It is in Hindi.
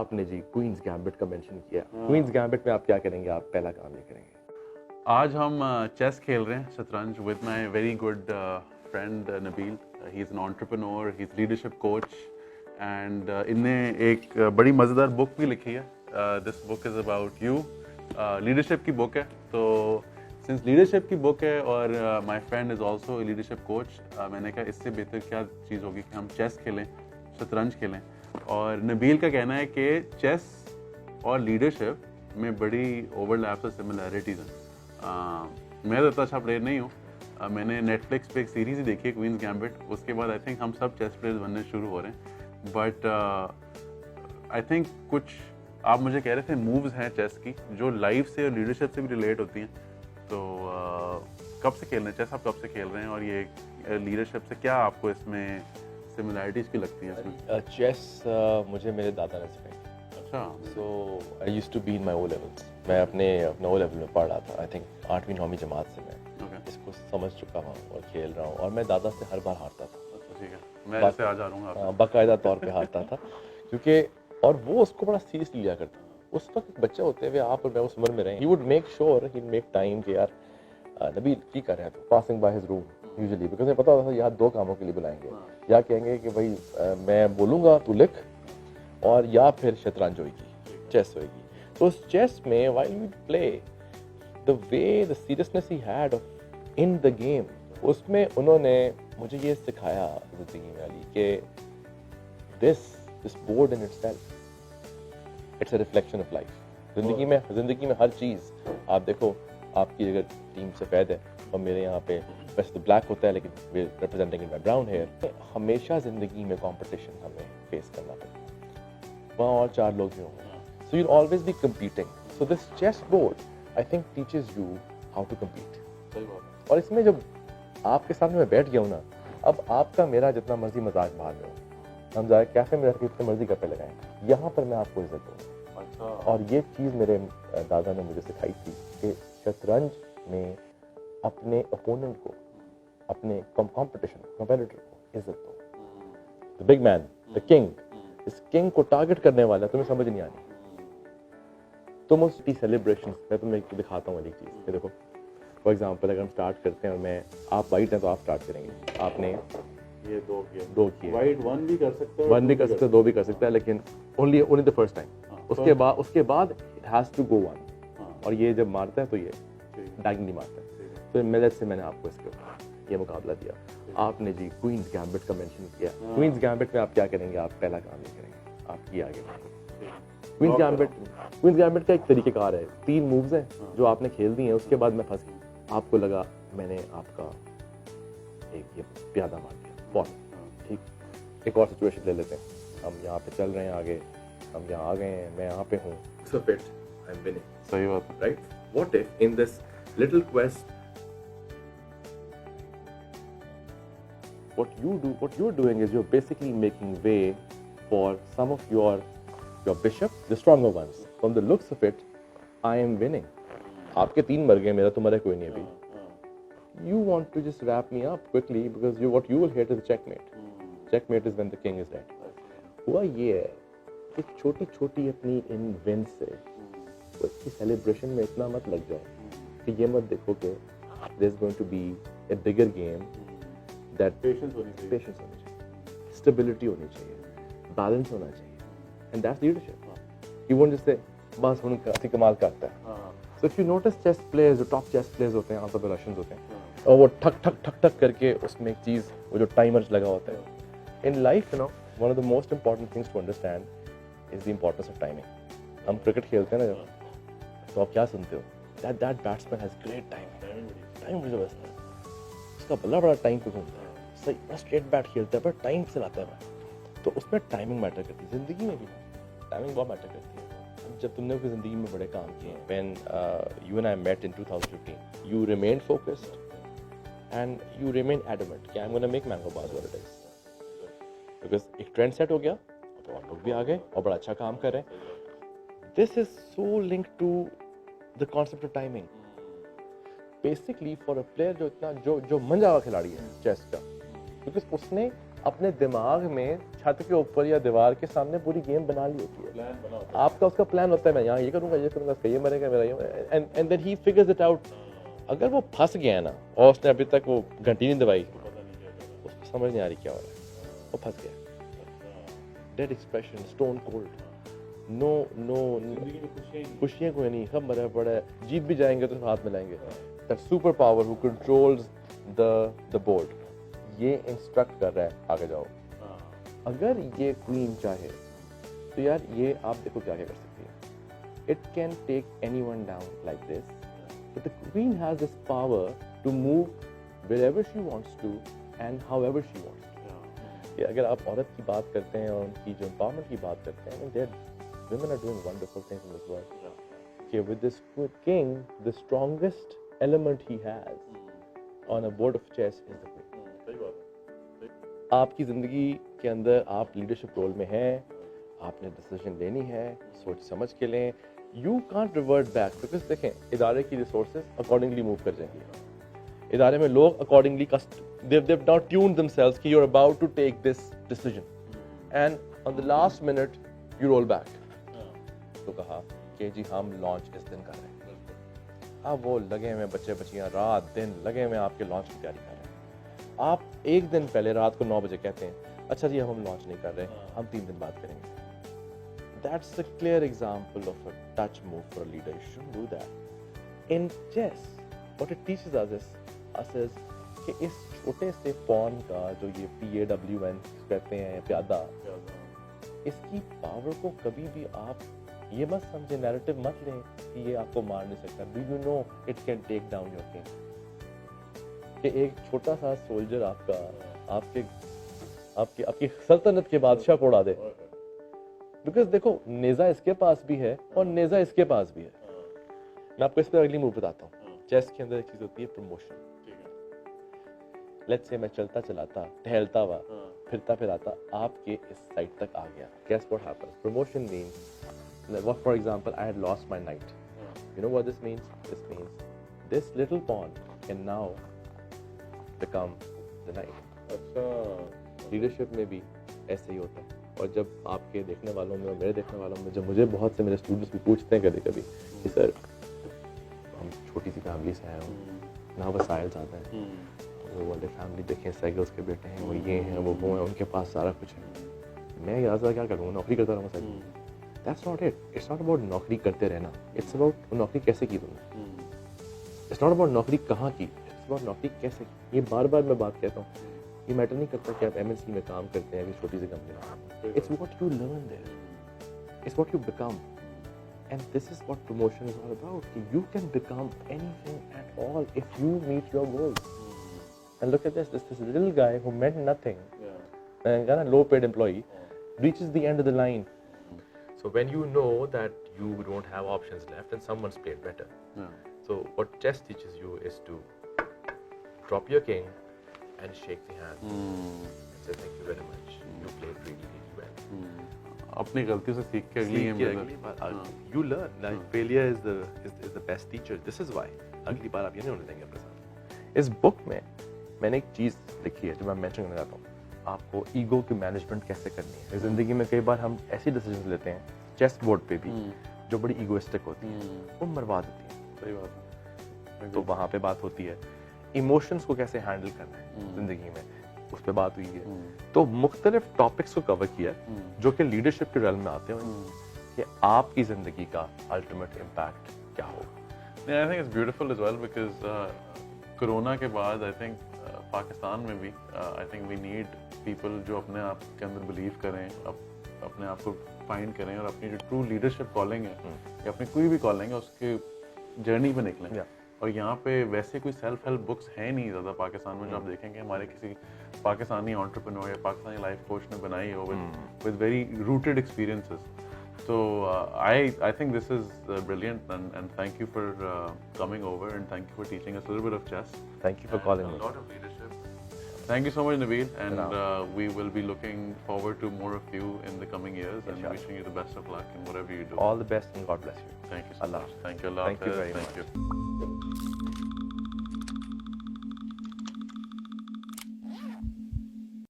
आपने जी क्वींस गैम्बिट का मेंशन किया। क्वींस गैम्बिट में आप क्या करेंगे? आप पहला काम ये करेंगे। आज हम चेस खेल रहे हैं, शतरंज, with my very good friend Nabeel. He is an entrepreneur, he is leadership coach and इनने एक बड़ी मज़ेदार बुक भी लिखी है। This book is about you, leadership की बुक है। तो सिंस लीडरशिप की बुक है और my friend is also leadership coach, मैंने कहा इससे बेहतर क्या चीज़ होगी कि हम चेस खेलें, शतरंज खेलें। और नबील का कहना है कि चेस और लीडरशिप में बड़ी ओवरलैप्स और सिमिलैरिटीज़ हैं। मैं तो इतना अच्छा प्लेयर नहीं हूँ। मैंने नेटफ्लिक्स पे एक सीरीज़ ही देखी है, क्वींस गैम्बिट। उसके बाद आई थिंक हम सब चेस प्लेयर्स बनने शुरू हो रहे हैं। बट आई थिंक कुछ आप मुझे कह रहे थे मूव्स हैं चेस की जो लाइफ से और लीडरशिप से भी रिलेट होती हैं। तो कब से खेल रहे हैं चेस? आप कब से खेल रहे हैं और ये लीडरशिप से क्या आपको इसमें सिमिलैरिटीज़ की लगती हैं इसमें? चेस मुझे मेरे दादा ने सिखाई। अच्छा। So I used to be in my O levels. मैं अपने ओ लेवल में पढ़ रहा था। आई थिंक 8वीं 9वीं जमात से मैं इसको समझ चुका हूँ और खेल रहा हूँ, और मैं दादा से हर बार हारता था। अच्छा, ठीक है, मैं जैसे आ जा रहा हूँ। बाकायदा तौर पे हारता था, क्योंकि और वो उसको बड़ा सीरियसली लिया करता। उस वक्त बच्चे होते हुए आप और मैं उस उम्र में रहे, he would make sure he make time कि यार नबील की कर रहे हैं, passing by his room usually, because मुझे पता होता था यहाँ दो कामों के लिए बुलाएंगे। या कहेंगे कि भाई मैं बोलूँगा तू लिख, और या फिर शतरंज होगी, चेस होगी। तो उस चेस में while we play, the way the seriousness he had in the game, उसमें उन्होंने मुझे ये सिखाया ज़िंदगी में अली कि this board in itself it's a reflection of life. ज़िंदगी में हर चीज़ आप देखो, आपकी अगर टीम सफ़ेद है और मेरे यहाँ पे वैसे तो ब्लैक होता है, लेकिन वे रिप्रेजेंटिंग इन ब्राउन हेयर, हमेशा ज़िंदगी में कंपटीशन हमें फेस करना पड़ता है। वहाँ और 4 लोग भी होंगे, so you will always be competing. So this chess board I think teaches you how to compete. और इसमें जब आपके सामने मैं बैठ गया हूँ ना, अब आपका मेरा जितना मर्जी मजाक बाहर में हो, हम जाए कैफे में रख के जितने मर्जी गप्पे लगाएं, यहाँ पर मैं आपको इज्जत दूँ। अच्छा। और ये चीज़ मेरे दादा ने मुझे सिखाई थी कि शतरंज में अपने ओपोनेंट को, अपने कंपेटिटर को इज्जत दो। The big man, the king, इस किंग को टारगेट करने वाला तुम्हें समझ नहीं आनी। तुम उस सेलिब्रेशन, मैं तुम्हें दिखाता हूँ एक चीज़ कि देखो, फॉर एग्जाम्पल अगर हम स्टार्ट करते हैं और मैं, आप वाइट हैं तो आप स्टार्ट करेंगे। आपने ये दो किए। वाइट 1 भी कर सकते हैं, 1 भी कर सकते हैं, 2 भी कर सकता है, लेकिन ओनली द फर्स्ट टाइम। उसके बाद इट हैज़ टू गो 1, और ये जब मारता है तो ये डायगनली मारता है। तो मेहनत से मैंने आपको इसके ये मुकाबला दिया। आपने जी क्वींस गैम्बिट का मेंशन किया। क्वींस गैम्बिट में आप क्या करेंगे? आप पहला काम ये करेंगे, आप ये आगे बढ़ेंगे। क्वींस गैम्बिट का एक तरीक़ेकार है, 3 मूव्स हैं जो आपने खेल दी हैं। उसके बाद मैं फंस गया, आपको लगा मैंने आपका एक ये प्यादा मार दिया, बहुत ठीक। एक और सिचुएशन ले लेते हैं, हम यहाँ पे चल रहे हैं आगे, हम यहाँ आ गए हैं, मैं यहाँ पे हूँ, so fit I am winning. सही बात है, right? What if in this little quest what you're doing is you're basically making way for some of your bishop, the stronger ones. From the looks of it, I am winning. आपके 3 मर गए, मेरा तो मरा कोई नहीं अभी। You want to just wrap me up quickly because what you will hit is checkmate. Checkmate is when the king is dead. हुआ ये है कि छोटी छोटी अपनी इन विन से उसकी सेलिब्रेशन में इतना मत लग जाओ कि ये मत देखो कि there is going to be a bigger game. That patience होनी चाहिए, स्टेबिलिटी होनी चाहिए, बैलेंस होना चाहिए, and that's leadership. You won't just say बस हम काफी कमाल करता है। So if you notice chess players, जो टॉप चेस प्लेयर्स होते हैं, आमतौर पर रशियंस होते हैं, और वो ठक ठक ठक ठक करके उसमें एक चीज़, वो जो टाइमर लगा होता है। In life you know one of the most important things to understand is the importance of timing. हम क्रिकेट खेलते हैं ना जब, तो आप क्या सुनते हो? That batsman has great time मुझे बस उसका बड़ा टाइम पे घूमता है, सही स्ट्रेट बैट खेलता है, पर टाइम से लाता है। तो उसमें टाइमिंग मैटर करती है। ज़िंदगी में भी टाइमिंग बहुत मैटर करती है। जब तुमने अपनी ज़िंदगी में बड़े काम किए हैं, when you and I met in 2015, you remain focused and you remain adamant कि I am gonna make mango bars what it is, because एक ट्रेंड सेट हो गया और लोग भी आ गए और बड़ा अच्छा काम कर रहे हैं। This is so link to the concept of timing. Basically for a player जो इतना जो मंजा हुआ खिलाड़ी है चेस का, क्योंकि उसने अपने दिमाग में छत के ऊपर या दीवार के सामने पूरी गेम बना ली होती है। प्लान बना होता आपका उसका प्लान होता है, मैं यहाँ ये करूँगा, इसका ये मरेगा, मेरा ये, and then he figures it out. अगर वो फंस गया है ना और उसने अभी तक वो घंटी नहीं दबाई, उसको समझ नहीं आ रही क्या हो रहा है, वो फंस गया। Dead expression, stone cold, no no, खुशियाँ कोई नहीं, सब मरे पड़े हैं, जीत भी जाएंगे तो हाथ में लाएंगे। That super power who controls the board, ये इंस्ट्रक्ट कर रहा है आगे जाओ। अगर ये क्वीन चाहे तो यार ये आप देखो क्या क्या कर सकती है। It can take anyone down like this, but the queen has this power to move wherever she wants to and however she wants to। ये अगर आप औरत की बात करते हैं और उनकी जो empowerment की बात करते हैं, there women are doing wonderful things in this world। कि with this king, the strongest element he has on a board of chess is the queen। सही बात है। आपकी ज़िंदगी के अंदर आप लीडरशिप रोल में हैं, आपने डिसीजन लेनी है, सोच समझ के लें। You can't revert back, because देखें इदारे की रिसोर्सेज अकॉर्डिंगली मूव कर जाएंगी। इदारे में लोग accordingly they've now tuned themselves कि you're about to take this decision and on the last minute you roll back। तो कहा कि जी हम लॉन्च इस दिन कर रहे हैं। अब वो लगे हुए बच्चे बच्चियां रात दिन लगे हुए आपके लॉन्च की तैयारी कर रहे हैं। आप एक दिन पहले रात को 9 बजे कहते हैं अच्छा जी हम लॉन्च नहीं कर रहे, हम 3 दिन बाद करेंगे। That's a clear example of a touch move for a leader। You shouldn't do that। In chess, what it teaches us is कि इस छोटे से पॉन का जो ये PAWN कहते हैं प्यादा, इसकी पावर को कभी भी आप ये मत समझे, नैरेटिव मत लें कि ये आपको मार नहीं सकता। Do you know it can take down your king. कि एक छोटा सा सोल्जर आपका आपके आपकी आपकी सल्तनत के बादशाह को उड़ा दे। बिकॉज देखो नेजा इसके पास भी है और नेजा इसके पास भी है। मैं आपको इस पर अगली मूव बताता हूँ। चेस के अंदर एक चीज होती है प्रमोशन। लेट्स से मैं चलता चलाता टहलता हुआ फिरता फिराता आपके इस साइड तक आ गया। Guess what happens? Promotion means, what for example, I had lost my knight। You know what this means? This means this little pawn can now become the knight। अच्छा, लीडरशिप में भी ऐसे ही होता है। और जब आपके देखने वालों में और मेरे देखने वालों में, जब मुझे बहुत से मेरे स्टूडेंट्स भी पूछते हैं कभी कभी कि सर हम छोटी सी फैमिली से आए हैं, ना वसाइल ज़्यादा हैं, वो वाले फैमिली देखें, साइकिल्स के बेटे हैं, वो ये हैं वो हैं, उनके पास सारा कुछ है, मैं ज़्यादा क्या करूँगा, नौकरी करता रहूँगा cycle. That's not it. It's not about नौकरी करते रहना, इट्स अबाउट नौकरी कैसे की तुमने। इट्स नॉट अबाउट नौकरी कहाँ की, इट्स अबाउट नौकरी कैसे की। ये बार बार मैं बात कहता हूँ, ये मैटर नहीं करता कि आप MNC में काम करते हैं कि छोटी सी कंपनी में। It's what you learn there, it's what you become. And this is what promotion is all about। You can become anything at all if you meet your goals। And look at this little guy who meant nothing, and a low-paid employee, reaches the end of the line। So when you know that you don't have options left and someone's played better, so what chess teaches you is to drop your king and shake the hand and say thank you very much, you played really, really well। अपनी गलती से सीख के अगली game you learn that failure is the best teacher। This is why अगली बार आप ये नहीं होने देंगे अपने साथ। इस बुक में मैंने एक चीज़ लिखी है जो मैं मेंशन करना चाहता हूँ, आपको ईगो की मैनेजमेंट कैसे करनी है। ज़िंदगी में कई बार हम ऐसी डिसीजंस लेते हैं चेस बोर्ड पे भी जो बड़ी ईगोइस्टिक होती है, वो मरवा देती है। सही बात है। तो वहाँ पे बात होती है इमोशंस को कैसे हैंडल करना है ज़िंदगी में, उस पर बात हुई है। तो मुख्तलिफ टॉपिक्स को कवर किया जो कि लीडरशिप के रेल्म में आते हैं कि आपकी ज़िंदगी का अल्टीमेट इम्पैक्ट क्या होगा। I think it's beautiful as well because corona के बाद आई थिंक पाकिस्तान में भी I think we need people जो अपने आप के अंदर बिलीव करें, अपने आप को फाइंड करें और अपनी जो ट्रू लीडरशिप कॉलिंग है या अपनी कोई भी कॉलिंग है उसके जर्नी पे निकलें। और यहाँ पे वैसे कोई सेल्फ हेल्प बुक्स हैं नहीं ज़्यादा पाकिस्तान में जो आप देखेंगे हमारे किसी पाकिस्तानी एंटरप्रेन्योर या पाकिस्तानी लाइफ कोच ने बनाई हो with very rooted experiences. So I think this is brilliant and thank you for coming over and thank you for teaching us a little bit of chess. Thank you for calling me. A lot of leadership. Thank you so much, Nabil, and we will be looking forward to more of you in the coming years and wishing you the best of luck in whatever you do. All the best and God bless you. Thank you so Allah. much. Thank you. Allah. Thank you very much. Thank you.